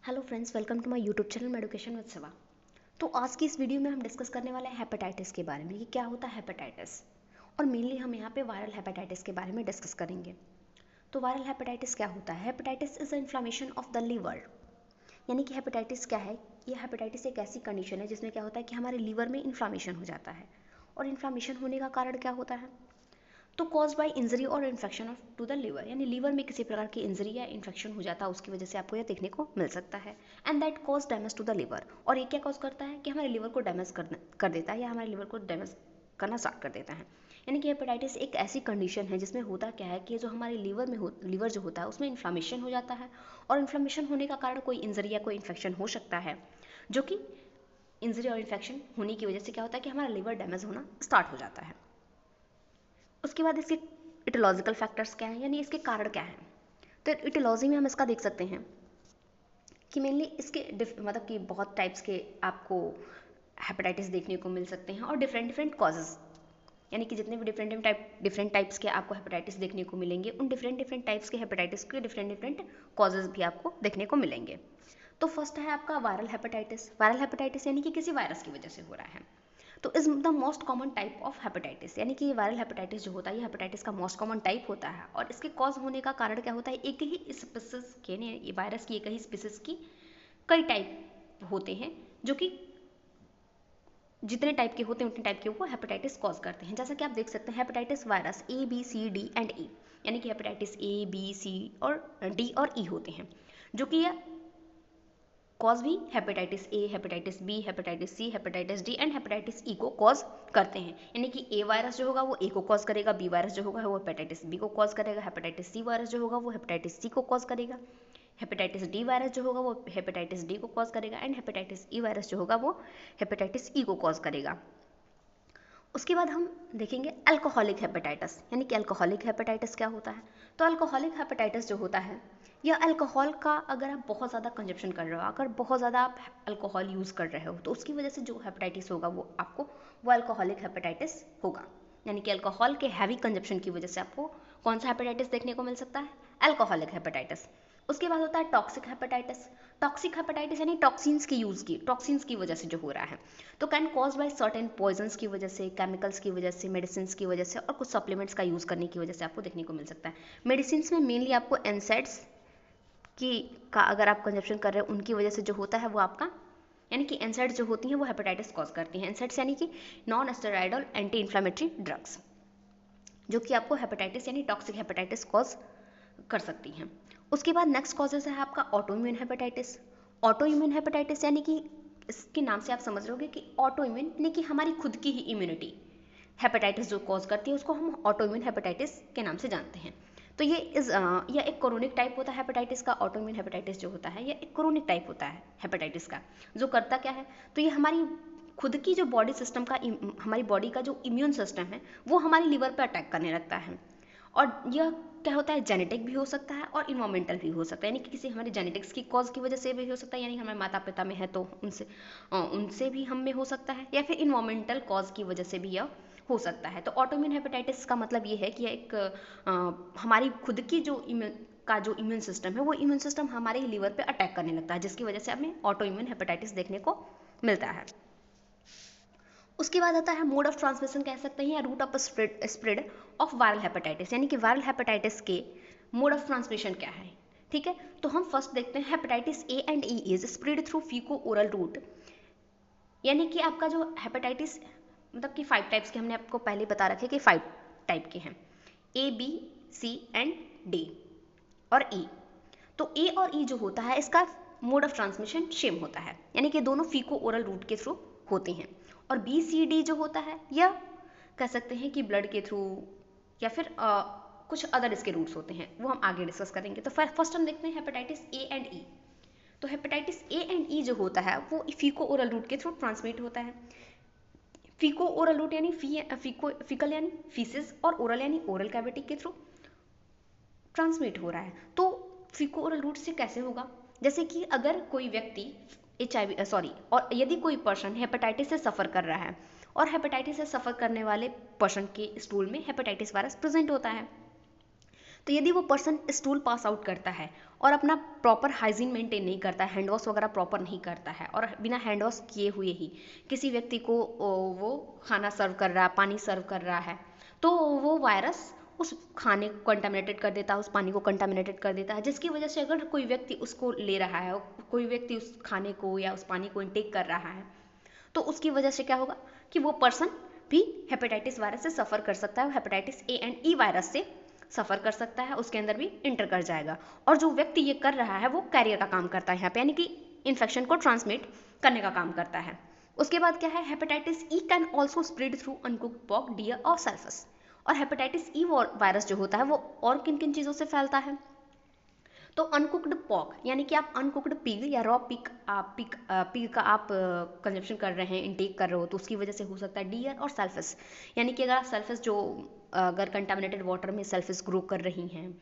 Hello friends, welcome to my YouTube channel education with Shiva. तो आज की इस वीडियो में हम डिस्कस करने वाले हैं हेपेटाइटिस के बारे में कि क्या होता है हेपेटाइटिस, और मेनली हम यहाँ पे वायरल हेपेटाइटिस के बारे में डिस्कस करेंगे। तो वायरल हेपेटाइटिस क्या होता है? Hepatitis is a inflammation of the liver. यानी कि हेपेटाइटिस क्या है? ये हेपेटाइटिस एक ऐसी कंडीशन है जिसमें क्या होता है कि हमारे लीवर में इन्फ्लामेशन हो जाता है। और इन्फ्लामेशन होने का कारण क्या होता है? तो कॉज बाय इंजरी और infection of to the liver, यानी लीवर में किसी प्रकार की इंजरी या इन्फेक्शन हो जाता है, उसकी वजह से आपको यह देखने को मिल सकता है। And that cause damage to the liver. और ये क्या कॉज करता है कि हमारे लीवर को डैमेज कर देता है या हमारे लीवर को डैमेज करना स्टार्ट कर देता है। यानी कि हेपेटाइटिस एक ऐसी कंडीशन है जिसमें होता क्या है कि जो हमारे लीवर जो होता है उसमें इन्फ्लामेशन हो जाता है। और इन्फ्लामेशन होने का कारण कोई इंजरी या कोई इन्फेक्शन हो सकता है, जो कि इंजरी और इन्फेक्शन होने की वजह से क्या होता है कि हमारा लीवर डैमेज होना स्टार्ट हो जाता है। उसके बाद इसके इटोलॉजिकल फैक्टर्स क्या हैं, यानी इसके कारण क्या हैं। तो इटोलॉजी में हम इसका देख सकते हैं कि मेनली इसके मतलब कि बहुत टाइप्स के आपको हेपेटाइटिस देखने को मिल सकते हैं और डिफरेंट डिफरेंट कॉजेज, यानी कि जितने भी डिफरेंट टाइप्स के आपको हेपेटाइटिस देखने को मिलेंगे, उन डिफरेंट डिफरेंट टाइप्स के हेपेटाइटिस के डिफरेंट डिफरेंट कॉजेज भी आपको देखने को मिलेंगे। तो फर्स्ट है आपका वायरल हेपेटाइटिस। वायरल हेपेटाइटिस यानी कि किसी वायरस की वजह से हो रहा है। तो is the most common type of hepatitis, यानी कि वायरल हेपेटाइटिस जो होता है ये हेपेटाइटिस का मोस्ट कॉमन टाइप होता है। और इसके कॉज होने का कारण क्या होता है? एक ही स्पीसीज के, ये वायरस की एक ही स्पीसीज की कई टाइप होते हैं, जो कि जितने टाइप के होते हैं उतने टाइप के वो हेपेटाइटिस कॉज करते हैं। जैसा कि आप देख सकते हैं hepatitis virus A B C D and E, यानी कि हेपेटाइटिस ए बी सी और डी और ई होते हैं, जो कि यह कॉज भी hepatitis A, hepatitis B, hepatitis C, hepatitis D and hepatitis E को कॉज करते हैं। यानी कि ए वायरस जो होगा वो ए को कॉज करेगा, बी वायरस जो होगा वो हेपेटाइटिस बी को कॉज करेगा, हेपेटाइटिस सी वायरस जो होगा वो हेपेटाइटिस सी को कॉज करेगा, हेपेटाइटिस डी वायरस जो होगा वो हेपेटाइटिस डी को कॉज करेगा, एंड हेपेटाइटिस ई वायरस जो होगा वो हेपेटाइटिस ई को कॉज करेगा। उसके बाद हम देखेंगे अल्कोहलिक हेपेटाइटिस, यानी कि अल्कोहलिक हेपेटाइटिस क्या होता है। तो अल्कोहलिक हेपेटाइटिस जो होता है, यह अल्कोहल का अगर आप बहुत ज़्यादा कंजप्शन कर रहे हो, अगर बहुत ज़्यादा आप अल्कोहल यूज़ कर रहे हो, तो उसकी वजह से जो हेपेटाइटिस होगा वो आपको वो अल्कोहलिक हेपेटाइटिस होगा। यानी कि अल्कोहल के हैवी कंजप्शन की वजह से आपको कौन सा हेपेटाइटिस देखने को मिल सकता है? Alcoholic hepatitis. उसके बाद होता है टॉक्सिक हेपेटाइटिस। टॉक्सिक हेपेटाइटिस यानी टॉक्सिन्स की वजह से जो हो रहा है। तो can cause by certain poisons की वजह से, केमिकल्स की वजह से, मेडिसिन की वजह से और कुछ सप्लीमेंट्स का यूज़ करने की वजह से आपको देखने को मिल सकता है। मेडिसिन में मेनली आपको एनसेड्स की का अगर आप कंजप्शन कर रहे हो उनकी वजह से जो होता है वो आपका, यानी कि एनसेड्स जो होती हैं वो हेपेटाइटिस कॉज करती हैं। एनसेड्स यानी कि non steroidal anti inflammatory drugs, जो कि आपको हेपेटाइटिस यानी टॉक्सिक हेपेटाइटिस कॉज कर सकती हैं। उसके बाद नेक्स्ट कॉजेज है आपका auto immune hepatitis. Auto immune hepatitis यानी कि इसके नाम से आप समझ रहे होगे कि ऑटो इम्यून यानी कि हमारी खुद की ही इम्यूनिटी हेपेटाइटिस जो कॉज करती है उसको हम ऑटो इम्यून हेपेटाइटिस के नाम से जानते हैं। तो यह एक क्रोनिक टाइप होता है हेपेटाइटिस का। ऑटो इम्यून हेपेटाइटिस जो होता है यह एक क्रोनिक टाइप होता है हेपेटाइटिस का, जो करता क्या है? तो ये हमारी खुद की जो बॉडी सिस्टम का, हमारी बॉडी का जो इम्यून सिस्टम है वो हमारी लीवर पर अटैक करने लगता है। और यह क्या होता है? जेनेटिक भी हो सकता है और इन्वायरमेंटल भी हो सकता है, यानी कि किसी हमारे जेनेटिक्स की कॉज की वजह से भी हो सकता है, यानी हमारे माता पिता में है तो उनसे भी हम में हो सकता है, या फिर इन्वायरमेंटल कॉज की वजह से भी यह हो सकता है। तो ऑटोइम्यून हेपेटाइटिस का मतलब ये है कि एक हमारी खुद की जो इम्यून सिस्टम है वो इम्यून सिस्टम हमारे ही लीवर पे अटैक करने लगता है, जिसकी वजह से हमें ऑटोइम्यून हेपेटाइटिस देखने को मिलता है। उसके बाद आता है मोड ऑफ ट्रांसमिशन कह सकते हैं, या route of spread of viral hepatitis, यानी कि वायरल हेपेटाइटिस के मोड ऑफ ट्रांसमिशन क्या है। ठीक है, तो हम फर्स्ट देखते हैं hepatitis A and E is spread through faeco oral route. यानी कि आपका जो हेपेटाइटिस मतलब कि 5 टाइप्स के हमने आपको पहले बता रखे कि 5 टाइप के हैं, A B C and D और ई। तो ए और ई जो होता है इसका मोड ऑफ ट्रांसमिशन सेम होता है, यानी कि दोनों फीको ओरल रूट के थ्रू होते हैं। और बी सी डी जो होता है या कह सकते हैं कि ब्लड के थ्रू या फिर कुछ अदर इसके रूट्स होते हैं, वो हम आगे डिस्कस करेंगे। तो फर्स्ट हम देखते हैं हेपेटाइटिस ए एंड ई। तो हेपेटाइटिस ए एंड ई जो होता है वो फीको ओरल रूट के थ्रू ट्रांसमिट होता है। फीको ओरल रूट यानी फीकल यानी फीसिस, और ओरल यानी ओरल कैविटी के थ्रू ट्रांसमिट हो रहा है। तो फीको ओरल रूट से कैसे होगा? जैसे कि अगर कोई व्यक्ति और यदि कोई पर्सन हेपेटाइटिस से सफ़र कर रहा है और हेपेटाइटिस से सफ़र करने वाले पर्सन के स्टूल में हेपेटाइटिस वायरस प्रेजेंट होता है, तो यदि वो पर्सन स्टूल पास आउट करता है और अपना प्रॉपर हाइजीन मेंटेन नहीं करता है, हैंड वॉश वगैरह प्रॉपर नहीं करता है और बिना हैंड वॉश किए हुए ही किसी व्यक्ति को वो खाना सर्व कर रहा है, पानी सर्व कर रहा है, तो वो वायरस उस खाने को कंटामिनेटेड कर देता है, उस पानी को कंटामिनेटेड कर देता है, जिसकी वजह से अगर कोई व्यक्ति उसको ले रहा है, कोई व्यक्ति उस खाने को या उस पानी को इनटेक कर रहा है, तो उसकी वजह से क्या होगा कि वो पर्सन भी हेपेटाइटिस वायरस से सफ़र कर सकता है, hepatitis A and E virus से सफ़र कर सकता है, उसके अंदर भी इंटर कर जाएगा। और जो व्यक्ति ये कर रहा है वो कैरियर का काम करता है यहाँ पे, यानी कि इन्फेक्शन को ट्रांसमिट करने का काम करता है। उसके बाद क्या है, hepatitis E can also spread through uncooked pork, deer और सल्फस। और हेपेटाइटिस ई वायरस जो होता है वो और किन किन चीज़ों से फैलता है, तो अनकुक्ड पॉक यानी कि आप अनकुक्ड पिग या रॉ पिग का आप कंजप्शन कर रहे हैं, इनटेक कर रहे हो, तो उसकी वजह से हो सकता है डियर और सल्फस, यानी कि अगर सल्फस जो अगर कंटामिनेटेड वाटर में सल्फस ग्रो कर रही हैं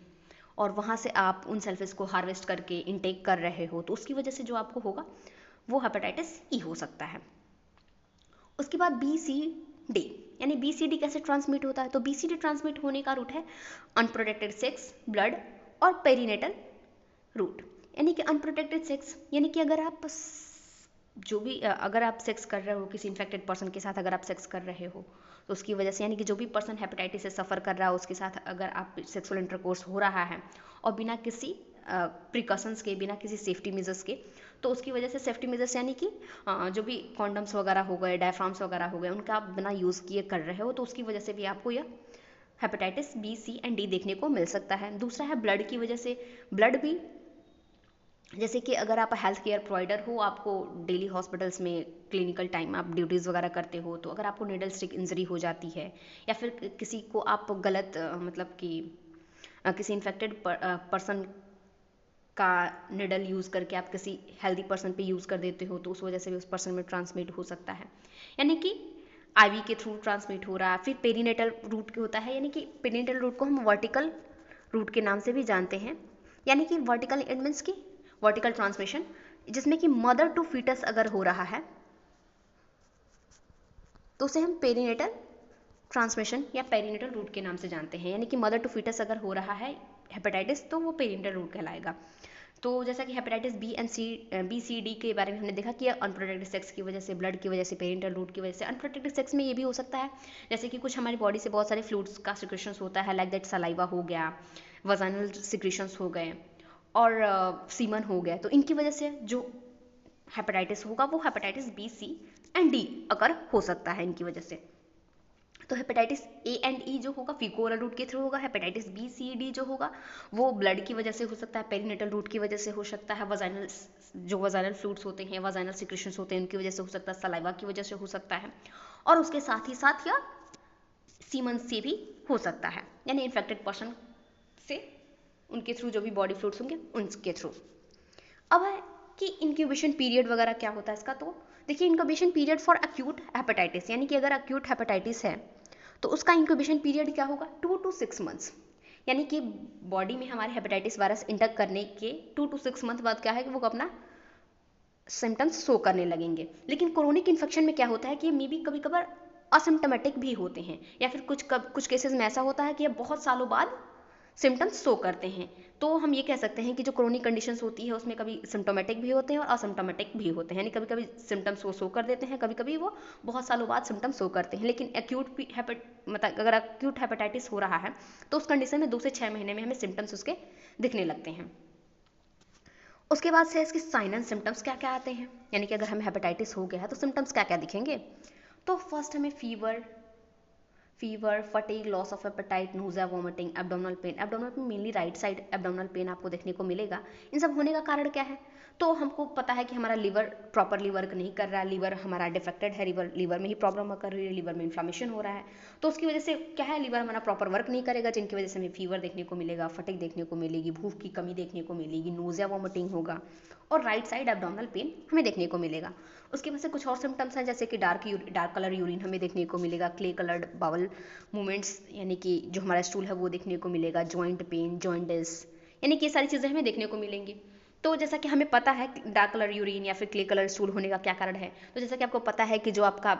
और वहाँ से आप उन सल्फस को हार्वेस्ट करके इनटेक कर रहे हो, तो उसकी वजह से जो आपको होगा वो हेपेटाइटिस ई हो सकता है। उसके बाद BCD, यानी BCD कैसे ट्रांसमिट होता है, तो BCD ट्रांसमिट होने का रूट है अनप्रोटेक्टेड सेक्स, ब्लड और पेरिनेटल रूट। यानी कि अनप्रोटेक्टेड सेक्स यानी कि अगर आप जो भी अगर आप सेक्स कर रहे हो किसी इन्फेक्टेड पर्सन के साथ, अगर आप सेक्स कर रहे हो तो उसकी वजह से, यानी कि जो भी पर्सन हेपेटाइटिस से सफ़र कर रहा है उसके साथ अगर आप सेक्सुअल इंटरकोर्स हो रहा है और बिना किसी प्रिकॉशंस के, बिना किसी सेफ्टी मेजर्स के, तो उसकी वजह से सेफ्टी मेजर्स यानी कि जो भी कॉन्डम्स वगैरह हो गए, डायफ्राम्स वगैरह हो गए, उनका आप बिना यूज़ किए कर रहे हो, तो उसकी वजह से भी आपको यह hepatitis B, C and D देखने को मिल सकता है। दूसरा है ब्लड की वजह से। ब्लड भी जैसे कि अगर आप हेल्थ केयर प्रोवाइडर हो, आपको डेली हॉस्पिटल्स में क्लिनिकल टाइम आप ड्यूटीज़ वगैरह करते हो, तो अगर आपको नीडल स्टिक इंजरी हो जाती है या फिर किसी को आप गलत मतलब कि किसी इन्फेक्टेड पर्सन का निडल यूज़ करके आप किसी हेल्दी पर्सन पे यूज़ कर देते हो, तो उस वजह से भी उस पर्सन में ट्रांसमिट हो सकता है, यानी कि IV के थ्रू ट्रांसमिट हो रहा है। फिर पेरिनेटल रूट के होता है, यानी कि पेरिनेटल रूट को हम वर्टिकल रूट के नाम से भी जानते हैं, यानी कि वर्टिकल इट मीन्स की वर्टिकल ट्रांसमिशन, जिसमें कि मदर टू फीटस अगर हो रहा है तो उसे हम पेरिनेटल ट्रांसमिशन या पेरिनेटल रूट के नाम से जानते हैं, यानी कि मदर टू फीटस अगर हो रहा है हेपेटाइटिस तो वो पेरिनेटल रूट कहलाएगा। तो जैसा कि हेपेटाइटिस BCD के बारे में हमने देखा कि अनप्रोटेक्टेड सेक्स की वजह से, ब्लड की वजह से, पेरेंटल रूट की वजह से। अनप्रोटेक्टेड सेक्स में ये भी हो सकता है जैसे कि कुछ हमारी बॉडी से बहुत सारे फ्लूइड्स का सिक्रेशंस होता है, लाइक दैट सलाइवा हो गया, वजाइनल सिक्रेशंस हो गए और सीमन हो गया, तो इनकी वजह से जो हेपेटाइटिस होगा वो hepatitis B, C and D अगर हो सकता है इनकी वजह से। तो हेपेटाइटिस A एंड E जो होगा फीको ओरल रूट के थ्रू होगा, हेपेटाइटिस B, C, D जो होगा वो ब्लड की वजह से हो सकता है, पेरिनेटल रूट की वजह से हो सकता है, वजाइनल जो वजाइनल फ्लूइड्स होते हैं, वजाइनल सिक्रेशंस होते हैं, उनकी वजह से हो सकता है, सलाइवा की वजह से हो सकता है, और उसके साथ ही साथ या सीमन से भी हो सकता है, यानी इन्फेक्टेड पर्सन से उनके थ्रू जो भी बॉडी फ्लूइड्स होंगे उनके थ्रू। अब है कि इंक्यूबेशन पीरियड वगैरह क्या होता है इसका, तो देखिए incubation period for acute hepatitis, यानी कि अगर एक्यूट हेपेटाइटिस है तो उसका इंक्यूबेशन पीरियड क्या होगा 2 to 6 मंथ्स, यानी कि बॉडी में हमारे हेपेटाइटिस वायरस इंटर करने के 2 to 6 मंथ बाद क्या है कि वो अपना सिम्टम्स शो करने लगेंगे। लेकिन क्रोनिक इन्फेक्शन में क्या होता है कि मे भी कभी कभार असिम्टोमेटिक भी होते हैं, या फिर कुछ केसेस में ऐसा होता है कि ये बहुत सालों बाद सिम्टम्स शो करते हैं। तो हम ये कह सकते हैं कि जो क्रोनिक कंडीशंस होती है उसमें कभी सिम्टोमेटिक भी होते हैं और असिम्टोमेटिक भी होते हैं, यानी कभी कभी सिम्टम्स वो शो कर देते हैं, कभी कभी वो बहुत सालों बाद सिम्टम्स शो करते हैं। लेकिन मतलब अगर एक्यूट हेपेटाइटिस हो रहा है तो उस कंडीशन में 2 से 6 महीने में हमें सिम्टम्स उसके दिखने लगते हैं। उसके बाद से इसके साइन एंड सिम्टम्स क्या क्या आते हैं, यानी कि अगर हमें हेपेटाइटिस हो गया है तो सिम्टम्स क्या क्या दिखेंगे, तो फर्स्ट हमें fever, fatigue, loss of appetite, nausea, vomiting, abdominal pain. Abdominal pain mainly right side abdominal pain आपको देखने को मिलेगा। इन सब होने का कारण क्या है, तो हमको पता है कि हमारा लीवर प्रॉपरली वर्क नहीं कर रहा है, लीवर हमारा डिफेक्टेड है, लीवर में ही प्रॉब्लम कर रही है, लीवर में इन्फ्लामेशन हो रहा है, तो उसकी वजह से क्या है लीवर हमारा प्रॉपर वर्क नहीं करेगा, जिनकी वजह से हमें फीवर देखने को मिलेगा, फटीग देखने को मिलेगी, भूख की कमी देखने को मिलेगी, नोजिया वॉमिटिंग होगा और राइट साइड एब्डोमिनल पेन हमें देखने को मिलेगा। उसके वजह से कुछ और सिम्टम्स हैं जैसे कि डार्क कलर यूरिन हमें देखने को मिलेगा, क्ले कलर्ड बाउल मूवमेंट्स, यानी कि जो हमारा स्टूल है वो देखने को मिलेगा, जॉइंट पेन, जॉइंटिस, यानी कि ये सारी चीज़ें हमें देखने को मिलेंगी। तो जैसा कि हमें पता है डार्क कलर यूरिन या फिर क्ले कलर स्टूल होने का क्या कारण है, तो जैसा कि आपको पता है कि जो आपका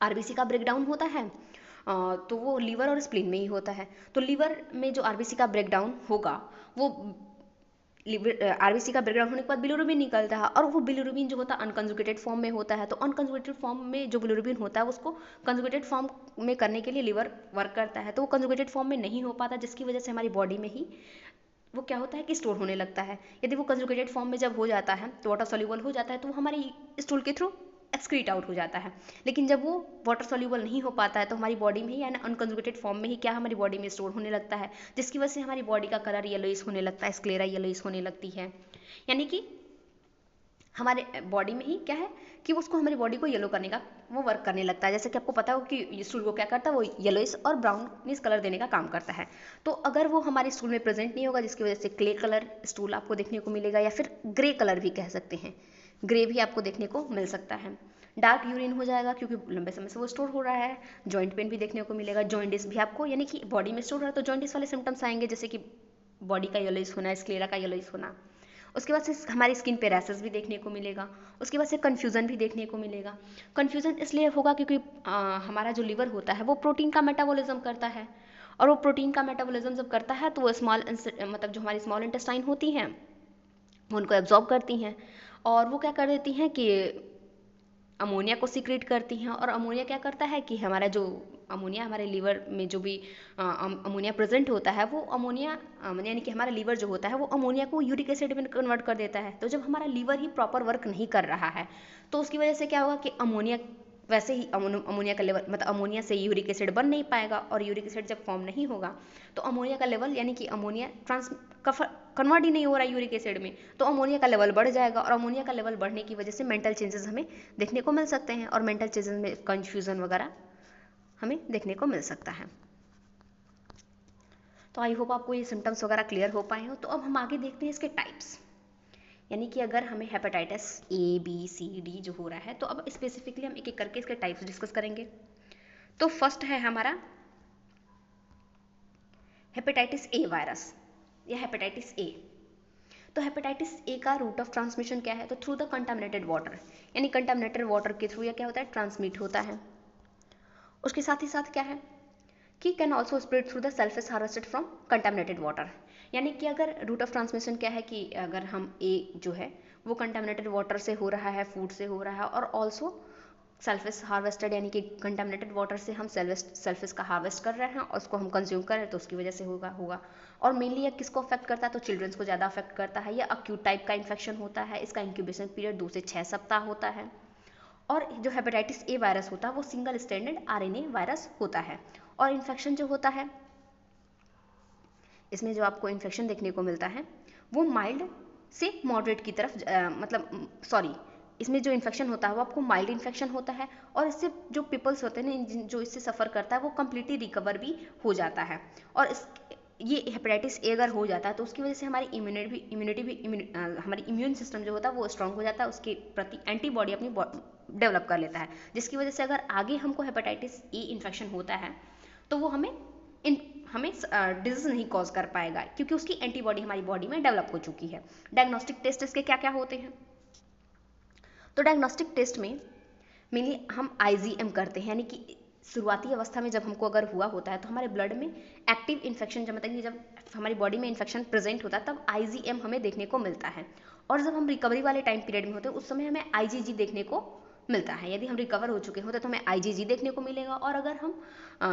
RBC का ब्रेकडाउन होता है तो वो लीवर और स्प्लीन में ही होता है। तो लीवर में जो आरबीसी का ब्रेकडाउन होगा वो आरबीसी का ब्रेकडाउन होने के बाद बिलिरुबिन निकलता है, और वो बिलिरुबिन जो होता है अनकंजुगेटेड फॉर्म में होता है। तो अनकंजुगेटेड फॉर्म में जो बिलिरुबिन होता है उसको कंजुगेटेड फॉर्म में करने के लिए लीवर वर्क करता है, तो वो कंजुगेटेड फॉर्म में नहीं हो पाता, जिसकी वजह से हमारी बॉडी में ही वो क्या होता है कि स्टोर होने लगता है। यदि वो कंजुगेटेड फॉर्म में जब हो जाता है तो वाटर सॉल्यूबल हो जाता है, तो वो हमारी स्टूल के थ्रू एक्सक्रीट आउट हो जाता है। लेकिन जब वो वाटर सॉल्यूबल नहीं हो पाता है तो हमारी बॉडी में ही यानी अनकंजुगेटेड फॉर्म में ही क्या हमारी बॉडी में स्टोर होने लगता है, जिसकी वजह से हमारी बॉडी का कलर येलोइश होने लगता है, स्क्लेरा येलोइश होने लगती है। यानी कि हमारे बॉडी में ही क्या है कि उसको हमारी बॉडी को येलो करने का वो वर्क करने लगता है। जैसे कि आपको पता हो कि स्टूल को क्या करता है, वो येलोइश और ब्राउनिश कलर देने का काम करता है। तो अगर वो हमारे स्टूल में प्रेजेंट नहीं होगा, जिसकी वजह से क्ले कलर स्टूल आपको देखने को मिलेगा, या फिर ग्रे कलर भी कह सकते हैं, ग्रे भी आपको देखने को मिल सकता है। डार्क यूरिन हो जाएगा क्योंकि लंबे समय से वो स्टोर हो रहा है। जॉइंट पेन भी देखने को मिलेगा, जॉइंटिस भी आपको, यानी कि बॉडी में स्टोर हो रहा है तो जॉइंटिस वाले सिम्टम्स आएंगे, जैसे कि बॉडी का येलोइश होना, स्क्लेरा का येलोइश होना। उसके बाद से हमारी स्किन पे रैसेस भी देखने को मिलेगा। उसके बाद से कन्फ्यूज़न भी देखने को मिलेगा। कन्फ्यूज़न इसलिए होगा क्योंकि हमारा जो लिवर होता है वो प्रोटीन का मेटाबॉलिज्म करता है, और वो प्रोटीन का मेटाबॉलिज्म जब करता है तो वो मतलब जो हमारी स्मॉल इंटेस्टाइन होती हैं वो उनको एब्जॉर्ब करती हैं, और वो क्या कर देती हैं कि अमोनिया को सीक्रेट करती हैं। और अमोनिया क्या करता है कि हमारा जो अमोनिया हमारे लीवर में जो भी अमोनिया प्रेजेंट होता है, वो अमोनिया यानी कि हमारा लीवर जो होता है वो अमोनिया को यूरिक एसिड में कन्वर्ट कर देता है। तो जब हमारा लीवर ही प्रॉपर वर्क नहीं कर रहा है तो उसकी वजह से क्या होगा कि अमोनिया वैसे ही अमोनिया का लेवल मतलब अमोनिया से यूरिक एसिड बन नहीं पाएगा, और यूरिक एसिड जब फॉर्म नहीं होगा तो अमोनिया का लेवल यानी कि अमोनिया कन्वर्ट ही नहीं हो रहा है यूरिक एसिड में, तो अमोनिया का लेवल बढ़ जाएगा, और अमोनिया का लेवल बढ़ने की वजह से मेंटल चेंजेस हमें देखने को मिल सकते हैं, और मेंटल चेंजेस में कन्फ्यूजन वगैरह हमें देखने को मिल सकता है। तो आई होप आपको ये सिम्टम्स वगैरह क्लियर हो पाए हो। तो अब हम आगे देखते हैं इसके टाइप्स, यानी कि अगर हमें hepatitis A B C D जो हो रहा है, तो अब स्पेसिफिकली हम एक एक करके इसके टाइप्स डिस्कस करेंगे। तो फर्स्ट है हमारा हेपेटाइटिस ए वायरस या हेपेटाइटिस ए। तो हेपेटाइटिस ए का रूट ऑफ ट्रांसमिशन क्या है, तो थ्रू द कंटामिनेटेड वाटर, यानी कंटामिनेटेड वाटर के थ्रू या क्या होता है ट्रांसमिट होता है। उसके साथ ही साथ क्या है कि can also spread through the selfish harvested from contaminated water, यानी कि अगर रूट ऑफ ट्रांसमिशन क्या है कि अगर हम ए जो है वो कंटामिनेटेड वाटर से हो रहा है, फूड से हो रहा है, और ऑल्सो सेल्फिस हार्वेस्टेड यानी कि कंटामिनेटेड वाटर से हम सेल्फिस का हार्वेस्ट कर रहे हैं और उसको हम कंज्यूम कर रहे हैं, तो उसकी वजह से होगा। और मेनली ये किसको अफेक्ट करता है, तो चिल्ड्रंस को ज़्यादा अफेक्ट करता है। यह अक्यूट टाइप का इन्फेक्शन होता है, इसका इंक्यूबेशन पीरियड 2 से 6 सप्ताह होता है। और जो हेपेटाइटिस ए वायरस होता है वो सिंगल स्टैंडर्ड आरएनए वायरस होता है। और इन्फेक्शन जो होता है इसमें जो आपको इन्फेक्शन देखने को मिलता है वो माइल्ड से मॉडरेट की तरफ इसमें जो इन्फेक्शन होता है वो आपको माइल्ड इन्फेक्शन होता है, और इससे जो पीपल्स होते हैं जो इससे सफ़र करता है वो कम्प्लीटली रिकवर भी हो जाता है। और ये हेपेटाइटिस ए अगर हो जाता है तो उसकी वजह से हमारी हमारी इम्यून सिस्टम जो होता है वो स्ट्रांग हो जाता है, उसके प्रति एंटीबॉडी अपनी डेवलप कर लेता है, जिसकी वजह से अगर आगे हमको हेपेटाइटिस ए इन्फेक्शन होता है तो वो हमें डिजीज नहीं कॉज कर पाएगा, क्योंकि उसकी एंटीबॉडी हमारी बॉडी में डेवलप हो चुकी है। डायग्नोस्टिक टेस्ट इसके क्या क्या होते हैं, तो डायग्नोस्टिक टेस्ट में मेनली हम आईजीएम करते हैं, यानी कि शुरुआती अवस्था में जब हमको अगर हुआ होता है तो हमारे ब्लड में एक्टिव इन्फेक्शन जब मतलब कि जब हमारी बॉडी में इन्फेक्शन प्रेजेंट होता है तब आईजीएम हमें देखने को मिलता है। और जब हम रिकवरी वाले टाइम पीरियड में होते हैं उस समय हमें आईजीजी देखने को मिलता है। यदि हम रिकवर हो चुके होते तो हमें आईजीजी देखने को मिलेगा, और अगर हम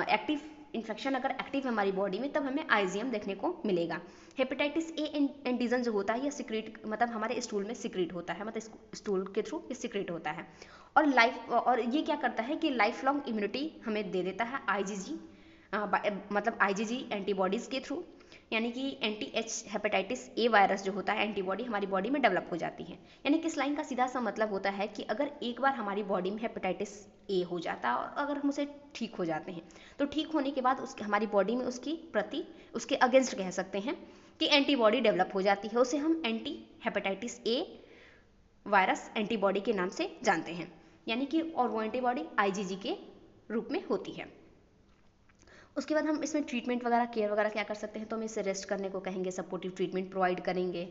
एक्टिव इन्फेक्शन अगर एक्टिव है हमारी बॉडी में तब हमें आईजीएम देखने को मिलेगा। हेपेटाइटिस ए एंटीजन जो होता है ये सिक्रेट मतलब हमारे स्टूल में सिक्रेट होता है, मतलब स्टूल के थ्रू ये सिक्रेट होता है। और ये क्या करता है कि लाइफ लॉन्ग इम्यूनिटी हमें दे देता है आईजीजी मतलब आईजीजी एंटीबॉडीज़ के थ्रू, यानी कि anti H hepatitis A virus जो होता है एंटीबॉडी हमारी बॉडी में डेवलप हो जाती है। यानी कि इस लाइन का सीधा सा मतलब होता है कि अगर एक बार हमारी बॉडी में हेपेटाइटिस ए हो जाता है और अगर हम उसे ठीक हो जाते हैं तो ठीक होने के बाद हमारी बॉडी में उसकी प्रति उसके अगेंस्ट कह सकते हैं कि एंटीबॉडी डेवलप हो जाती है। उसे हम anti hepatitis A virus antibody के नाम से जानते हैं, यानी कि और वो एंटीबॉडी आईजीजी के रूप में होती है। उसके बाद हम इसमें ट्रीटमेंट वगैरह केयर वगैरह क्या कर सकते हैं, तो हम इसे रेस्ट करने को कहेंगे, सपोर्टिव ट्रीटमेंट प्रोवाइड करेंगे,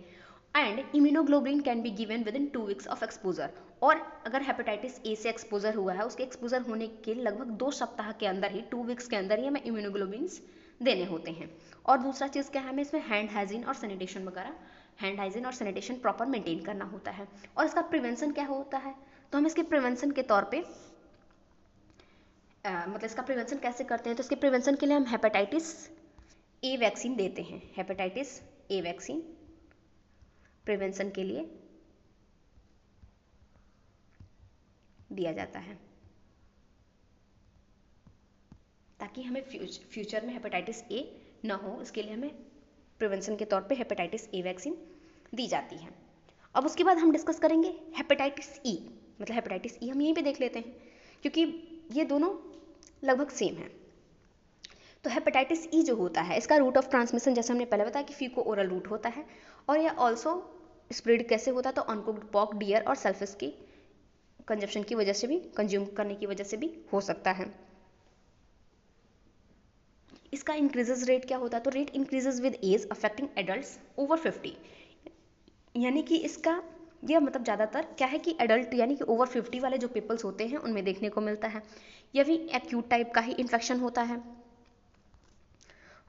and immunoglobulin can be given with in 2 weeks of exposure. और अगर हेपेटाइटिस ए से एक्सपोजर हुआ है, उसके एक्सपोजर होने के लगभग 2 सप्ताह के अंदर ही, 2 वीक्स के अंदर ही हमें इम्यूनोग्लोबिन्स देने होते हैं। और दूसरा चीज़ क्या है, हमें इसमें हैंड हाइजीन और सैनिटेशन वगैरह, हैंड हाइजीन और सैनिटेशन प्रॉपर मेंटेन करना होता है। और इसका प्रिवेंशन क्या होता है, तो हम इसके प्रिवेंशन के तौर पे मतलब इसका प्रिवेंशन कैसे करते हैं, तो इसके प्रिवेंशन के लिए हम हेपेटाइटिस ए वैक्सीन देते हैं। हेपेटाइटिस ए वैक्सीन प्रिवेंशन के लिए दिया जाता है, ताकि हमें फ्यूचर में हेपेटाइटिस ए ना हो, इसके लिए हमें प्रिवेंशन के तौर पे हेपेटाइटिस ए वैक्सीन दी जाती है। अब उसके बाद हम डिस्कस करेंगे हेपेटाइटिस ई। मतलब हेपेटाइटिस ई हम यहीं पे देख लेते हैं, क्योंकि ये दोनों लगभग सेम है। तो हेपेटाइटिस ई जो होता है, इसका रूट ऑफ ट्रांसमिशन जैसे हमने पहले बताया कि फीको ओरल रूट होता है, और यह ऑल्सो स्प्रेड कैसे होता है, तो अनकुक्ड पॉक, डियर और सल्फिस की कंजप्शन की वजह से भी, कंज्यूम करने की वजह से भी हो सकता है। इसका इंक्रीजेज रेट क्या होता है, तो rate increases with age affecting adults over 50। यानी कि इसका यह मतलब ज़्यादातर क्या है कि एडल्ट यानी कि ओवर 50 वाले जो पीपल्स होते हैं उनमें देखने को मिलता है। यह भी एक्यूट टाइप का ही इन्फेक्शन होता है,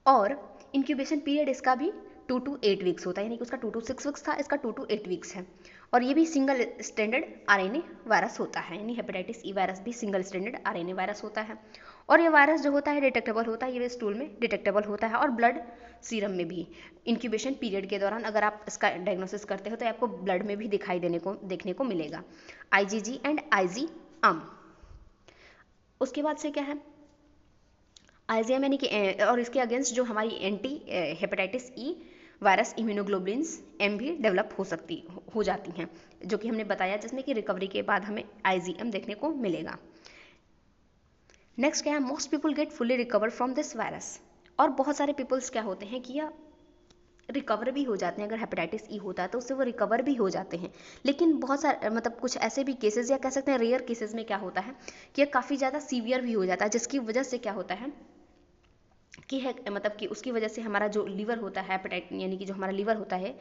और इंक्यूबेशन पीरियड इसका भी 2 to 8 वीक्स होता है। यानी कि उसका 2 to 6 वीक्स था, इसका 2 to 8 वीक्स है। और ये भी सिंगल स्टैंडर्ड आरएनए वायरस होता है, यानी हेपेटाइटिस ई वायरस भी सिंगल स्टैंडर्ड आरएनए वायरस होता है। और ये वायरस जो होता है डिटेक्टेबल होता है, ये स्टूल में डिटेक्टेबल होता है और ब्लड सीरम में भी। इंक्यूबेशन पीरियड के दौरान अगर आप इसका डायग्नोसिस करते हो तो आपको ब्लड में भी दिखाई देखने को मिलेगा, आईजीजी एंड आईजीएम। उसके बाद से क्या है, आईजीएम यानी कि और इसके अगेंस्ट जो हमारी anti hepatitis E virus immunoglobulins M भी डेवलप हो जाती हैं, जो कि हमने बताया, जिसमें कि रिकवरी के बाद हमें आईजीएम देखने को मिलेगा। नेक्स्ट क्या है, most people get fully recover from this virus. और बहुत सारे पीपल्स क्या होते हैं कि यह रिकवर भी हो जाते हैं, अगर हेपेटाइटिस ई होता है तो उससे वो रिकवर भी हो जाते हैं। लेकिन बहुत सारे मतलब कुछ ऐसे भी केसेस, या कह सकते हैं रेयर केसेस में क्या होता है कि यह काफ़ी ज़्यादा सीवियर भी हो जाता है, जिसकी वजह से क्या होता है कि है मतलब कि उसकी वजह से हमारा जो लीवर होता है, हेपेटाइट यानी कि जो हमारा लीवर होता है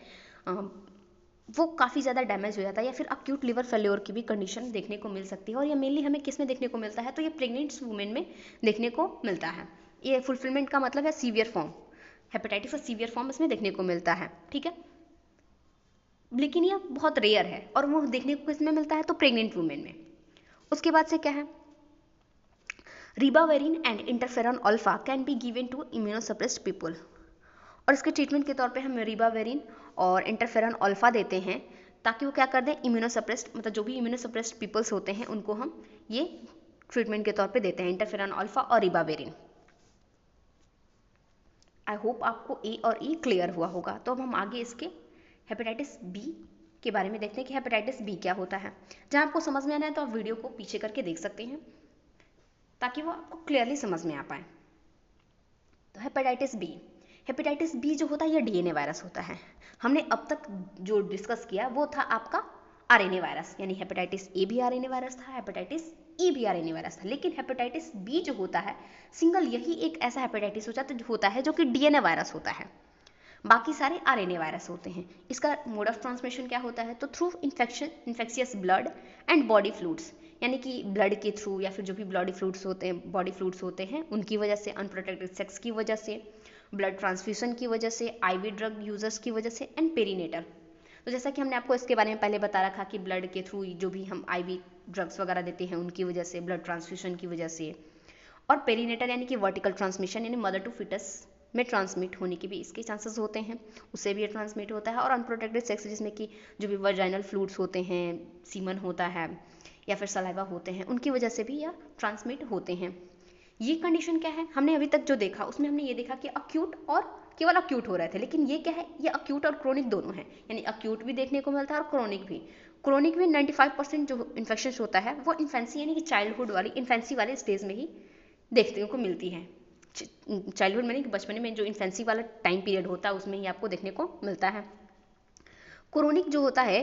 वो काफ़ी ज़्यादा डैमेज हो जाता है, या फिर अक्यूट लिवर फेल्योर की भी कंडीशन देखने को मिल सकती है। और ये मेनली हमें किस में देखने को मिलता है, तो ये प्रेग्नेंट वुमेन में देखने को मिलता है। ये फुलफिलमेंट का मतलब है सीवियर फॉर्म, हेपेटाइटिस का सीवियर फॉर्म इसमें देखने को मिलता है, ठीक है। लेकिन यह बहुत रेयर है, और वो देखने को किसमें मिलता है, तो प्रेग्नेंट वुमेन में। उसके बाद से क्या है, ribavirin and interferon alpha can be given to immunosuppressed people. और इसके ट्रीटमेंट के तौर पे हम रिबावेरिन और इंटरफेरॉन अल्फा देते हैं, ताकि वो क्या कर दें, इम्यूनोसप्रेस्ड मतलब जो भी इम्यूनोसप्रेस्ड पीपल्स होते हैं उनको हम ये ट्रीटमेंट के तौर पे देते हैं, इंटरफेरॉन अल्फा और रिबावेरिन। आई होप आपको ए और ई क्लियर हुआ होगा। तो अब हम आगे इसके हेपेटाइटिस बी के बारे में देखते हैं कि हेपेटाइटिस बी क्या होता है। जहाँ आपको समझ में आना है तो आप वीडियो को पीछे करके देख सकते हैं, ताकि वो आपको क्लियरली समझ में आ पाए। तो हेपेटाइटिस बी जो होता है, यह डीएनए वायरस होता है। हमने अब तक जो डिस्कस किया वो था आपका आरएनए वायरस, यानी हेपेटाइटिस ए भी आरएनए वायरस था, हेपेटाइटिस ई भी आरएनए वायरस था। लेकिन हेपेटाइटिस बी जो होता है सिंगल, यही एक ऐसा हेपेटाइटिस होता है जो कि डीएनए वायरस होता है, बाकी सारे आरएनए वायरस होते हैं। इसका मोड ऑफ ट्रांसमिशन क्या होता है, तो through infectious blood and body fluids, यानी कि ब्लड के थ्रू, या फिर जो भी बॉडी फ्लूइड्स होते हैं उनकी वजह से, अनप्रोटेक्टेड सेक्स की वजह से, ब्लड ट्रांसफ्यूजन की वजह से, आईवी ड्रग यूजर्स की वजह से, एंड पेरीनेटल। तो जैसा कि हमने आपको इसके बारे में पहले बता रखा कि ब्लड के थ्रू जो भी हम आईवी ड्रग्स वगैरह देते हैं उनकी वजह से, ब्लड ट्रांसफ्यूजन की वजह से, और पेरीनेटल यानी कि वर्टिकल ट्रांसमिशन, यानी मदर टू फिटस में ट्रांसमिट होने के भी इसके चांसेस होते हैं, उससे भी ये ट्रांसमिट होता है। और अनप्रोटेक्टेड सेक्स, जिसमें कि जो भी वर्जाइनल फ्लूइड्स होते हैं, सीमन होता है या फिर सलाइवा होते हैं, उनकी वजह से भी यह ट्रांसमिट होते हैं। ये कंडीशन क्या है, हमने अभी तक जो देखा उसमें हमने ये देखा कि अक्यूट और केवल अक्यूट हो रहे थे, लेकिन ये क्या है, ये अक्यूट और क्रोनिक दोनों है, यानी अक्यूट भी देखने को मिलता है और क्रोनिक भी 95% जो इन्फेक्शन होता है वो इन्फेंसी यानी कि चाइल्डहुड वाली इन्फेंसी वाले स्टेज में ही देखने को मिलती है। चाइल्डहुड में नहीं, बचपन में जो इन्फेंसी वाला टाइम पीरियड होता है उसमें ही आपको देखने को मिलता है। क्रोनिक जो होता है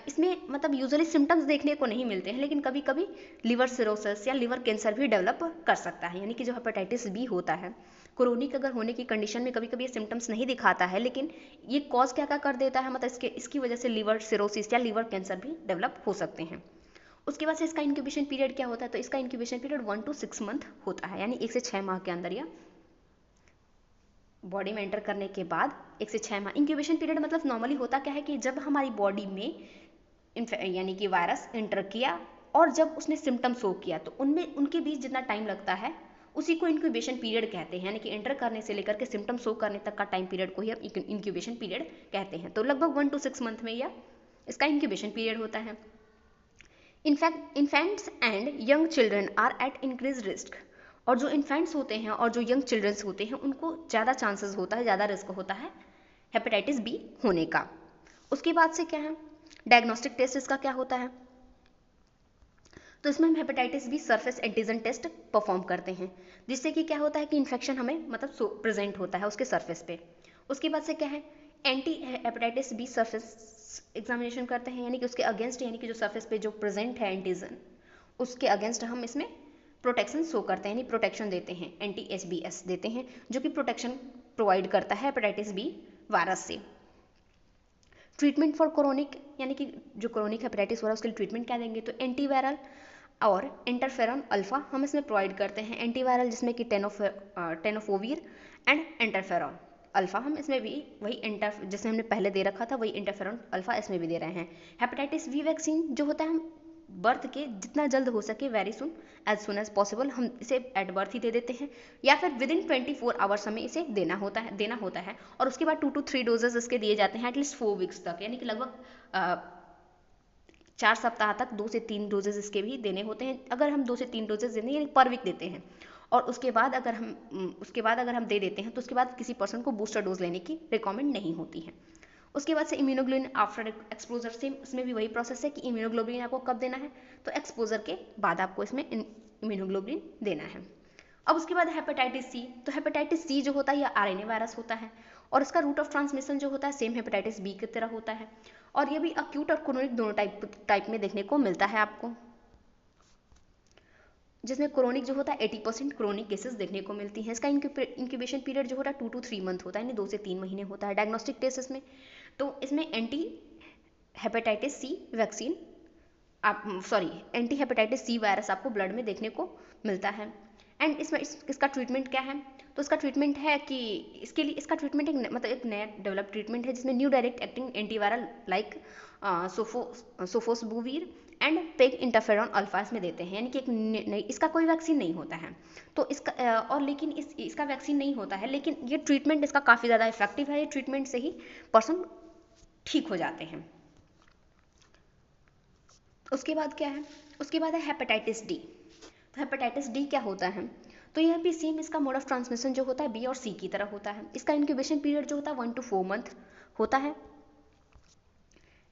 इसमें मतलब यूजुअली सिम्टम्स देखने को नहीं मिलते हैं, लेकिन कभी कभी लिवर सिरोसिस या लिवर कैंसर भी डेवलप कर सकता है। यानी कि जो हेपेटाइटिस बी होता है क्रोनिक अगर होने की कंडीशन में कभी कभी ये सिम्टम्स नहीं दिखाता है, लेकिन ये कॉज क्या क्या कर देता है, मतलब इसकी वजह से लिवर सिरोसिस या लिवर कैंसर भी डेवलप हो सकते हैं। उसके बाद से इसका इंक्यूबेशन पीरियड क्या होता है, तो इसका इंक्यूबेशन पीरियड 1 to 6 मंथ होता है, यानी 1 से 6 माह के अंदर या बॉडी में एंटर करने के बाद 1 से 6 माह। इंक्यूबेशन पीरियड मतलब नॉर्मली होता क्या है कि जब हमारी बॉडी में यानी कि वायरस एंटर किया और जब उसने सिम्टम शो किया, तो उनमें उनके बीच जितना टाइम लगता है उसी को इंक्यूबेशन पीरियड कहते हैं, यानी कि एंटर करने से लेकर के सिम्टम शो करने तक का टाइम पीरियड को ही हम इंक्यूबेशन पीरियड कहते हैं। तो लगभग 1 to 6 मंथ में यह इसका इंक्यूबेशन पीरियड होता है। In fact infants and young children are at increase risk, और जो इन्फेंट्स होते हैं और जो यंग चिल्ड्रंस होते हैं उनको ज़्यादा चांसेस होता है, ज़्यादा रिस्क होता है हेपेटाइटिस बी होने का। उसके बाद से क्या है, डायग्नोस्टिक टेस्ट इसका क्या होता है, तो इसमें हम hepatitis B surface antigen test perform करते हैं, जिससे कि क्या होता है कि इन्फेक्शन हमें मतलब प्रेजेंट होता है उसके सरफेस पे। उसके बाद से क्या है, anti hepatitis B surface examination करते हैं, यानी कि उसके अगेंस्ट, यानी कि जो सरफेस पे जो प्रेजेंट है एंटीजन, उसके अगेंस्ट हम इसमें प्रोटेक्शन शो करते हैं, यानी प्रोटेक्शन देते हैं, एंटी HBS देते हैं, जो कि प्रोटेक्शन प्रोवाइड करता है हेपेटाइटिस बी वायरस से। ट्रीटमेंट फॉर क्रोनिक, यानी कि जो क्रोनिक हेपेटाइटिस हो रहा है उसके लिए ट्रीटमेंट क्या देंगे, तो एंटीवायरल और इंटरफेरॉन अल्फा हम इसमें प्रोवाइड करते हैं। एंटीवायरल जिसमें कि टेनोफोविर एंड इंटरफेरॉन अल्फा, हम इसमें भी वही जैसे हमने पहले दे रखा था वही इंटरफेरॉन अल्फा इसमें भी दे रहे हैं। हेपेटाइटिस बी वैक्सीन जो होता है हम बर्थ के जितना जल्द हो सके, वेरी सुन एज पॉसिबल हम इसे एट बर्थ ही दे देते हैं, या फिर विद इन 24 आवर्स हमें इसे देना होता है। और उसके बाद 2 to 3 डोजेज इसके दिए जाते हैं एटलीस्ट 4 वीक्स तक, यानी कि लगभग 4 सप्ताह तक 2 से 3 डोजेज इसके भी देने होते हैं। अगर हम 2 से 3 डोजेज देते हैं पर वीक देते हैं, और उसके बाद अगर हम दे देते हैं तो उसके बाद किसी पर्सन को बूस्टर डोज लेने की रिकमेंड नहीं होती है। उसके बाद से इम्यूनोग्लोबिन आफ्टर एक्सपोजर, से उसमें भी वही प्रोसेस है कि इम्यूनोग्लोबिन आपको कब देना है, तो एक्सपोजर के बाद आपको इसमें इम्यूनोग्लोबिन देना है। अब उसके बाद हेपेटाइटिस सी, तो हेपेटाइटिस सी जो होता है यह RNA वायरस होता है, और इसका रूट ऑफ ट्रांसमिशन जो होता है सेम हेपेटाइटिस बी की तरह होता है, और ये भी अक्यूट और क्रोनिक दोनों टाइप में देखने को मिलता है आपको, जिसमें क्रोनिक जो होता है 80% क्रोनिक केसेस देखने को मिलती हैं। इसका इंक्यूबेशन पीरियड जो होता है 2 to 3 मंथ होता है, यानी 2 से 3 महीने होता है। डायग्नोस्टिक टेस्ट इसमें, तो इसमें anti hepatitis C vaccine anti hepatitis C virus आपको ब्लड में देखने को मिलता है। एंड इसका ट्रीटमेंट क्या है, तो इसका ट्रीटमेंट है कि इसका ट्रीटमेंट एक नया डेवलप ट्रीटमेंट है, जिसमें new direct acting antiviral like sofosbuvir and peg interferon alpha इसमें देते हैं, यानी कि इसका कोई वैक्सीन नहीं होता है, तो इसका और लेकिन इसका वैक्सीन नहीं होता है, लेकिन ये ट्रीटमेंट इसका काफ़ी ज़्यादा इफेक्टिव है। ये ट्रीटमेंट से ही पर्सन ठीक हो जाते हैं। उसके बाद क्या है, उसके बाद है हेपेटाइटिस डी। तो हेपेटाइटिस डी क्या होता है, तो यह भी सेम इसका मोड ऑफ ट्रांसमिशन जो होता है बी और सी की तरह होता है। इसका इंक्यूबेशन पीरियड जो होता है 1 to 4 मंथ होता है,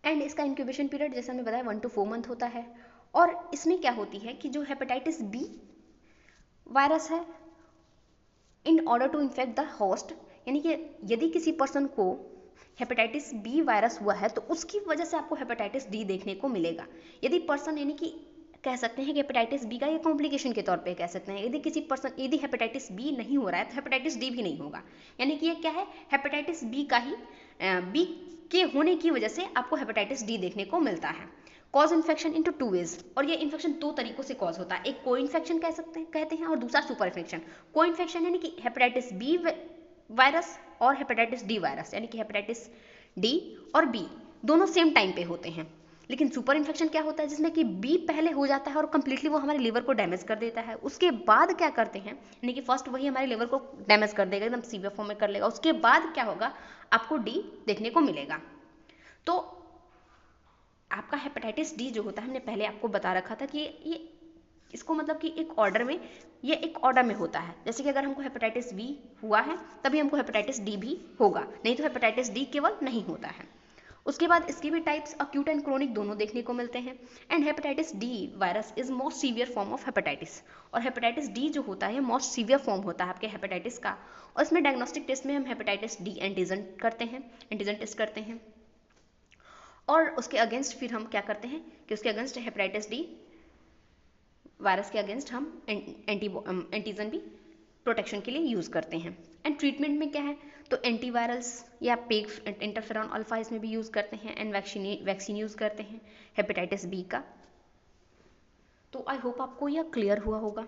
एंड इसका इंक्यूबेशन पीरियड जैसे हमने बताया 1 to 4 मंथ होता है। और इसमें क्या होती है कि जो हेपेटाइटिस बी वायरस है, in order to infect the host, यानी कि यदि किसी पर्सन को हेपेटाइटिस बी वायरस हुआ है तो उसकी वजह से आपको हेपेटाइटिस डी देखने को मिलेगा। यदि पर्सन, यानी कि कह सकते हैं कि हेपेटाइटिस बी का ये कॉम्प्लिकेशन के तौर पे कह सकते हैं, यदि हेपेटाइटिस बी नहीं हो रहा है तो हेपेटाइटिस डी भी नहीं होगा, यानी कि ये क्या है, हेपेटाइटिस बी का ही बी के होने की वजह से आपको हेपेटाइटिस डी देखने को मिलता है। कॉज इन्फेक्शन इनटू 2 वेज, और ये इन्फेक्शन 2 तरीकों से कॉज होता है, एक को इन्फेक्शन कहते हैं और दूसरा सुपर इन्फेक्शन। को इन्फेक्शन यानी कि हेपेटाइटिस बी वायरस और हेपेटाइटिस डी वायरस, यानी कि हेपेटाइटिस डी और बी दोनों सेम टाइम पे होते हैं। लेकिन सुपर इन्फेक्शन क्या होता है, जिसमें कि बी पहले हो जाता है और कंप्लीटली वो हमारे लिवर को डैमेज कर देता है, उसके बाद क्या करते हैं, यानी कि फर्स्ट वही हमारे लिवर को डैमेज कर देगा, एकदम सीवियर फॉर्म में कर लेगा, उसके बाद क्या होगा, आपको डी देखने को मिलेगा। तो आपका हेपेटाइटिस डी जो होता है, हमने पहले आपको बता रखा था कि ये इसको मतलब कि एक ऑर्डर में होता है, जैसे कि अगर हमको हेपेटाइटिस बी हुआ है तभी हमको हेपेटाइटिस डी भी होगा, नहीं तो हेपेटाइटिस डी केवल नहीं होता है। उसके बाद इसके भी टाइप्स अक्यूट एंड क्रोनिक दोनों देखने को मिलते हैं। And hepatitis D virus is most severe form of hepatitis, और हेपेटाइटिस डी जो होता है मोस्ट सीवियर फॉर्म होता है आपके हेपेटाइटिस का। और इसमें डायग्नोस्टिक टेस्ट में हम हेपेटाइटिस डी एंटीजन टेस्ट करते हैं, और उसके अगेंस्ट फिर हम क्या करते हैं कि उसके अगेंस्ट हेपेटाइटिस डी वायरस के अगेंस्ट हम एंटीजन भी प्रोटेक्शन के लिए यूज़ करते हैं। एंड ट्रीटमेंट में क्या है, तो एंटीवायरल्स या पेग इंटरफेरॉन अल्फा इसमें भी यूज़ करते हैं, एंड वैक्सीन यूज़ करते हैं हेपेटाइटिस बी का। तो आई होप आपको यह क्लियर हुआ होगा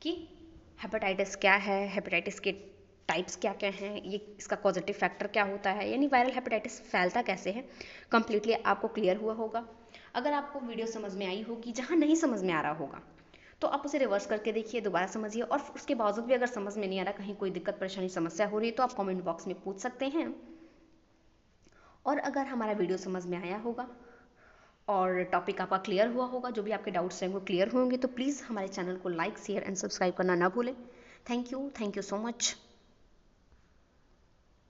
कि हेपेटाइटिस क्या है, हेपेटाइटिस के टाइप्स क्या क्या हैं, ये इसका पॉजिटिव फैक्टर क्या होता है, यानी वायरल हेपेटाइटिस फैलता कैसे है, कंप्लीटली आपको क्लियर हुआ होगा। अगर आपको वीडियो समझ में आई होगी, जहाँ नहीं समझ में आ रहा होगा तो आप उसे रिवर्स करके देखिए, दोबारा समझिए, और उसके बावजूद भी अगर समझ में नहीं आ रहा, कहीं कोई दिक्कत परेशानी समस्या हो रही है, तो आप कमेंट बॉक्स में पूछ सकते हैं। और अगर हमारा वीडियो समझ में आया होगा और टॉपिक आपका क्लियर हुआ होगा, जो भी आपके डाउट्स हैं वो क्लियर होंगे, तो प्लीज़ हमारे चैनल को लाइक शेयर एंड सब्सक्राइब करना ना भूलें। Thank you so much.